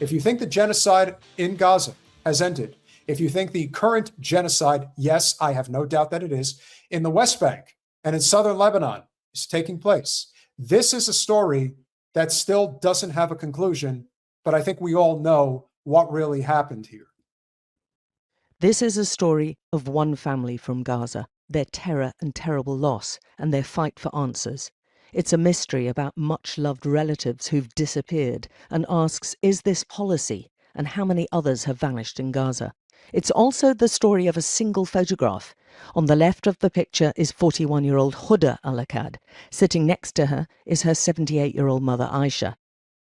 If you think the genocide in Gaza has ended, if you think the current genocide, yes, I have no doubt that it is, in the West Bank and in southern Lebanon is taking place, this is a story that still doesn't have a conclusion, but I think we all know what really happened here. This is a story of one family from Gaza, their terror and terrible loss, and their fight for answers. It's a mystery about much-loved relatives who've disappeared and asks, is this policy? And how many others have vanished in Gaza? It's also the story of a single photograph. On the left of the picture is 41-year-old Huda al-Akkad. Sitting next to her is her 78-year-old mother Aisha.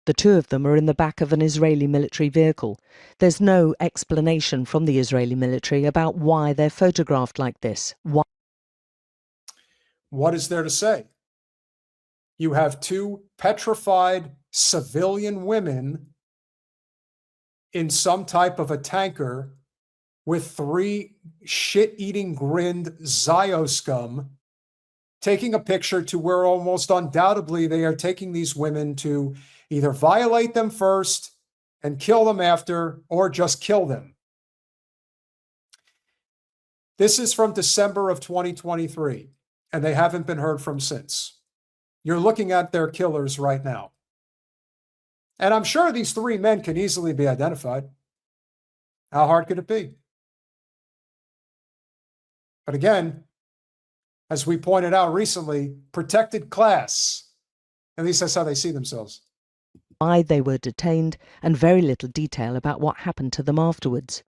The two of them are in the back of an Israeli military vehicle. There's no explanation from the Israeli military about why they're photographed like this. Why? What is there to say? You have two petrified civilian women in some type of a tanker with three shit-eating grinned Zio scum taking a picture to where almost undoubtedly they are taking these women to either violate them first and kill them after, or just kill them. This is from December of 2023, and they haven't been heard from since. You're looking at their killers right now. And I'm sure these three men can easily be identified. How hard could it be? But again, as we pointed out recently, protected class. At least that's how they see themselves. Why they were detained, and very little detail about what happened to them afterwards.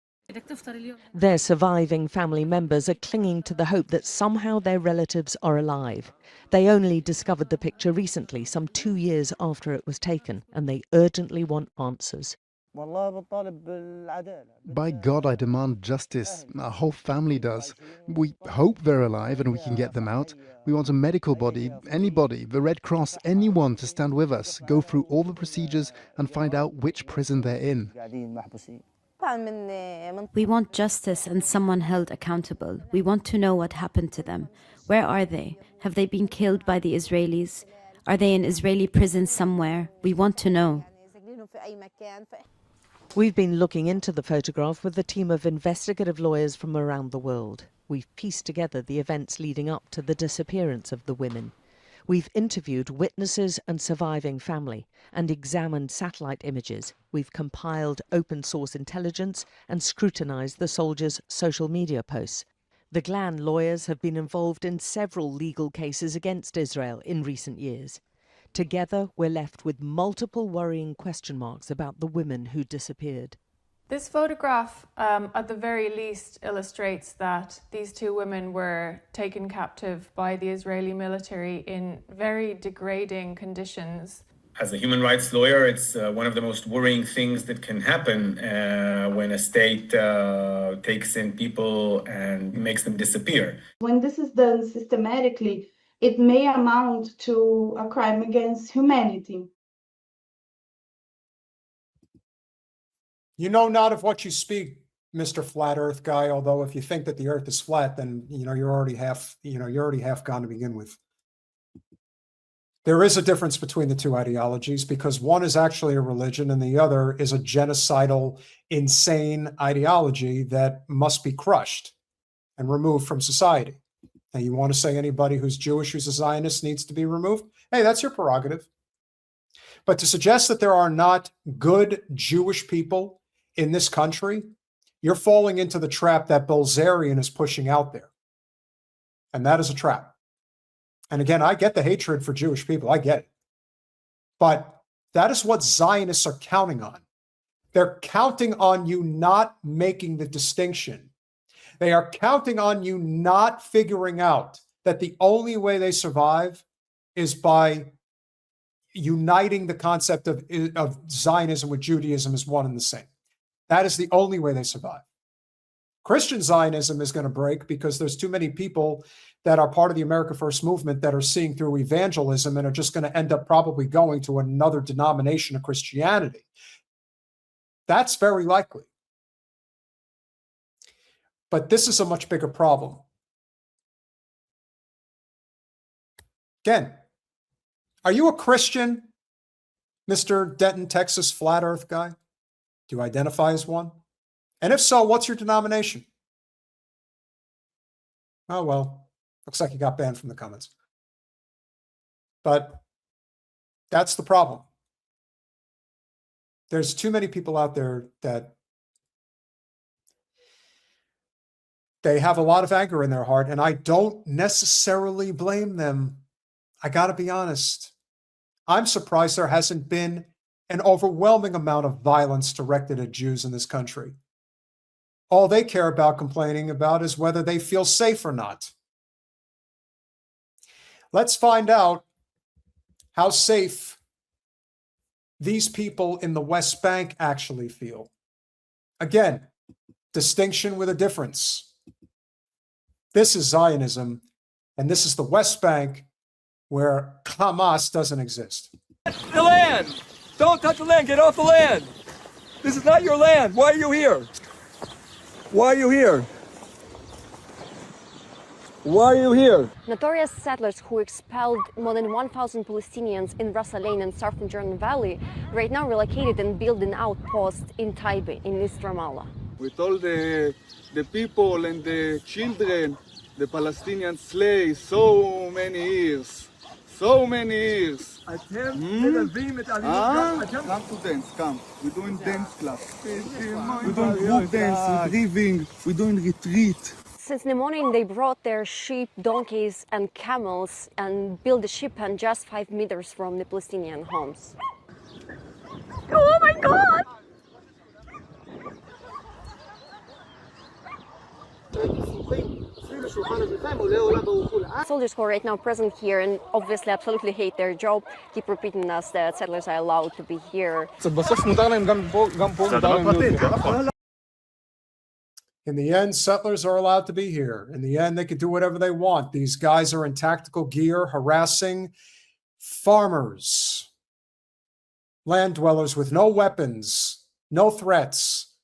Their surviving family members are clinging to the hope that somehow their relatives are alive. They only discovered the picture recently, some 2 years after it was taken, and they urgently want answers. By God, I demand justice. Our whole family does. We hope they're alive and we can get them out. We want a medical body, anybody, the Red Cross, anyone to stand with us, go through all the procedures and find out which prison they're in. We want justice and someone held accountable. We want to know what happened to them. Where are they? Have they been killed by the Israelis? Are they in Israeli prison somewhere? We want to know. We've been looking into the photograph with a team of investigative lawyers from around the world. We've pieced together the events leading up to the disappearance of the women. We've interviewed witnesses and surviving family and examined satellite images. We've compiled open source intelligence and scrutinized the soldiers' social media posts. The Glan lawyers have been involved in several legal cases against Israel in recent years. Together, we're left with multiple worrying question marks about the women who disappeared. This photograph, at the very least, illustrates that these two women were taken captive by the Israeli military in very degrading conditions. As a human rights lawyer, it's one of the most worrying things that can happen when a state takes in people and makes them disappear. When this is done systematically, it may amount to a crime against humanity. You know not of what you speak, Mr. Flat Earth guy, although if you think that the earth is flat, then you're already half gone to begin with. There is a difference between the two ideologies because one is actually a religion and the other is a genocidal, insane ideology that must be crushed and removed from society. Now, you want to say anybody who's Jewish, who's a Zionist, needs to be removed? Hey, that's your prerogative. But to suggest that there are not good Jewish people in this country, you're falling into the trap that Bilzerian is pushing out there. And that is a trap. And again, I get the hatred for Jewish people. I get it. But that is what Zionists are counting on. They're counting on you not making the distinction. They are counting on you not figuring out that the only way they survive is by uniting the concept of Zionism with Judaism as one and the same. That is the only way they survive. Christian Zionism is going to break because there's too many people that are part of the America First movement that are seeing through evangelism and are just going to end up probably going to another denomination of Christianity. That's very likely. But this is a much bigger problem. Again, are you a Christian, Mr. Denton, Texas flat earth guy? Do you identify as one? And if so, what's your denomination? Oh, well, looks like you got banned from the comments. But that's the problem. There's too many people out there that they have a lot of anger in their heart, and I don't necessarily blame them. I got to be honest. I'm surprised there hasn't been an overwhelming amount of violence directed at Jews in this country. All they care about complaining about is whether they feel safe or not. Let's find out how safe these people in the West Bank actually feel. Again, distinction with a difference. This is Zionism, and this is the West Bank where Hamas doesn't exist. The land! Don't touch the land! Get off the land! This is not your land! Why are you here? Why are you here? Why are you here? Notorious settlers who expelled more than 1,000 Palestinians in Ras Al Ain and southern Jordan Valley right now relocated and built an outpost in Taibe, in East Ramallah. With all the people and the children, the Palestinians slay so many years. So many years. Come to dance, come. We're doing dance class. We're doing group dance, we're driving, we're doing retreat. Since the morning, they brought their sheep, donkeys, and camels and built a sheep pen just 5 meters from the Palestinian homes. Oh my God! Soldiers who are right now present here and obviously absolutely hate their job keep repeating us that settlers are allowed to be here. In the end, settlers are allowed to be here. In the end, they can do whatever they want. These guys are in tactical gear, harassing farmers, land dwellers with no weapons, no threats.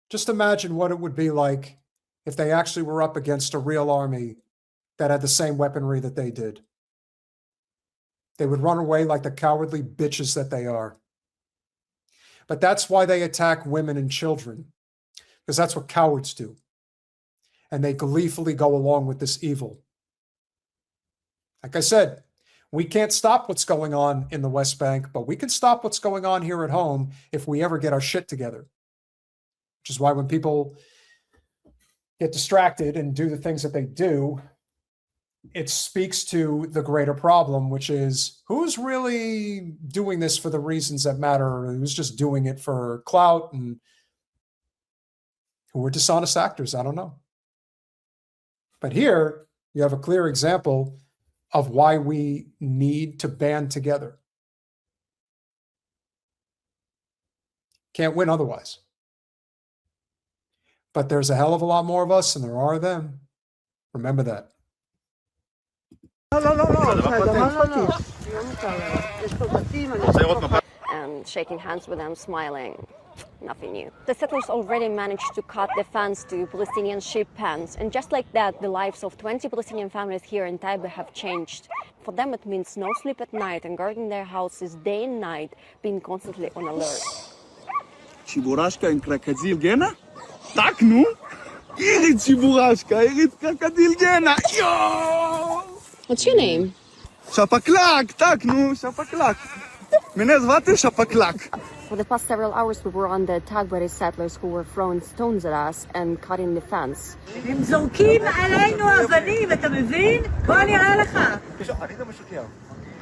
Just imagine what it would be like if they actually were up against a real army that had the same weaponry that they did. They would run away like the cowardly bitches that they are. But that's why they attack women and children, because that's what cowards do. And they gleefully go along with this evil. Like I said, we can't stop what's going on in the West Bank, but we can stop what's going on here at home if we ever get our shit together. Which is why when people get distracted and do the things that they do, it speaks to the greater problem, which is who's really doing this for the reasons that matter, or who's just doing it for clout, and who are dishonest actors. I don't know. But here you have a clear example of why we need to band together. Can't win otherwise. But there's a hell of a lot more of us than there are them. Remember that. And shaking hands with them, smiling. Nothing new. The settlers already managed to cut the fence to Palestinian sheep pens, and just like that, the lives of 20 Palestinian families here in Taibe have changed. For them, it means no sleep at night and guarding their houses day and night, being constantly on alert. Чебурашка and crocodile gena? Tak, nu? Irit Чебурашка, Irit crocodile gena. Yo! What's your name? Shapaklak, tak, nu, Shapaklak. Mnie звати Shapaklak. For the past several hours, we were on the attack by the settlers who were throwing stones at us and cutting the fence. הם זורקים עלינו אבנים, אתה מבין? בוא אני אראה לך. אני גם משקר.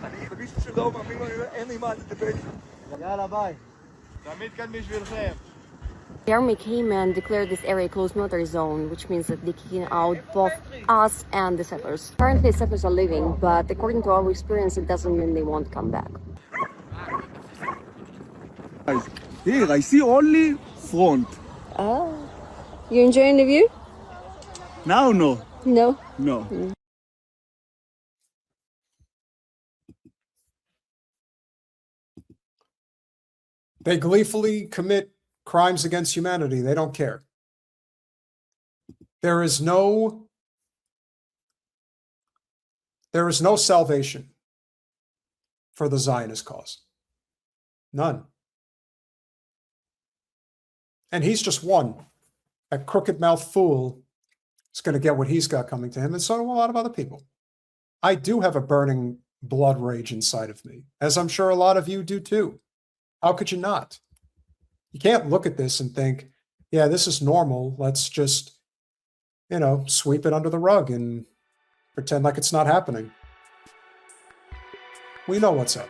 אני מישהו שלא מאמין לו, אין לי מה לדבר. יאללה, ביי. תמיד כאן בשבילכם. The army came and declared this area a closed military zone, which means that they're kicking out both us and the settlers. Currently, settlers are leaving, but according to our experience, it doesn't mean they won't come back. Here, I see only front. Oh, you enjoying the view? Now, no. No. No. They gleefully commit crimes against humanity. They don't care. There is no salvation for the Zionist cause. None. And he's just one. That crooked mouth fool is going to get what he's got coming to him, and so do a lot of other people. I do have a burning blood rage inside of me, as I'm sure a lot of you do too. How could you not? You can't look at this and think, yeah, this is normal. Let's just, sweep it under the rug and pretend like it's not happening. We know what's up.